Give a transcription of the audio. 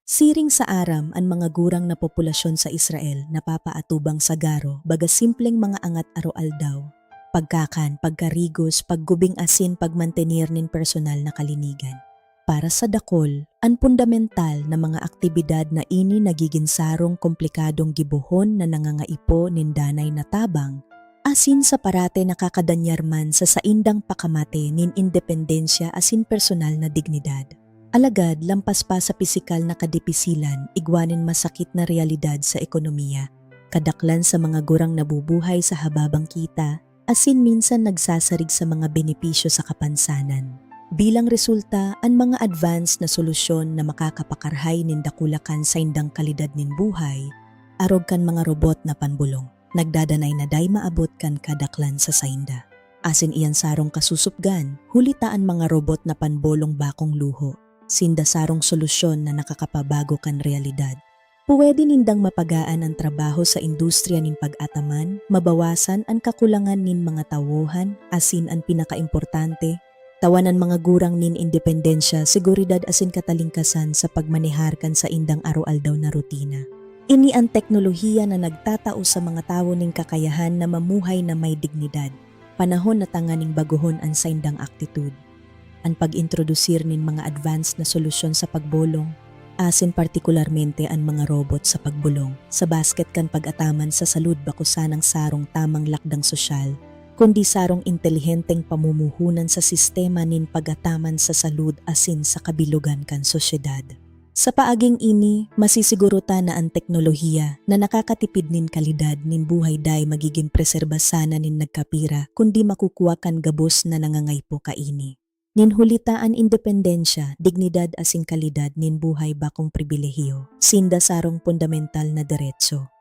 Siring sa aram ang mga gurang na populasyon sa Israel napapaatubang sa garo baga simpleng mga angat aroaldaw. Pagkakan, pagkarigos, paggubing asin, pagmantenir nin personal na kalinigan. Para sa dakol, ang fundamental na mga aktibidad na ini nagiging sarong komplikadong gibuhon na nangangaipo nin danay na tabang, asin sa parate nakakadanyar man sa saindang pakamate nin independensya asin personal na dignidad. Alagad, lampas pa sa pisikal na kadipisilan, igwanin masakit na realidad sa ekonomiya. Kadaklan sa mga gurang nabubuhay sa hababang kita, asin minsan nagsasarig sa mga benepisyo sa kapansanan. Bilang resulta, ang mga advanced na solusyon na makakapakarhay nin dakulakan sa indang kalidad nin buhay, arog kan mga robot na panbulong, nagdadanay na day maabot kan kadaklan sa sainda. Asin iyan sarong kasusupgan, hulitaan mga robot na panbolong bakong luho. Sinda sarong solusyon na nakakapabago kan realidad. Puwede nindang mapagaan ang trabaho sa industriya nin pag-ataman, mabawasan ang kakulangan nin mga tawohan, asin ang pinakaimportante, tawanan mga gurang nin independensya, seguridad asin katalingkasan sa pagmanehar kan sa indang aroaldaw na rutina. Ini ang teknolohiya na nagtatao sa mga tao ning kakayahan na mamuhay na may dignidad, panahon na tanganing baguhon ang sa indang aktitude. Ang pag-introdusir nin mga advanced na solusyon sa pagbolong, asin partikularmente ang mga robot sa pagbulong, sa basket kan pag-ataman sa salud bakusanang sarong tamang lakdang sosyal, kundi sarong intelihenteng pamumuhunan sa sistema nin pag-ataman sa salud asin sa kabilugan kan sosyedad. Sa paaging ini, masisigurutan na ang teknolohiya na nakakatipid nin kalidad nin buhay day magiging preserbasana nin nagkapira kundi makukuha kan gabos na nangangaypo kaini. Ninhulitaan independensya, dignidad asing kalidad nin buhay bakong pribilehiyo, sinda sarong fundamental na diretso.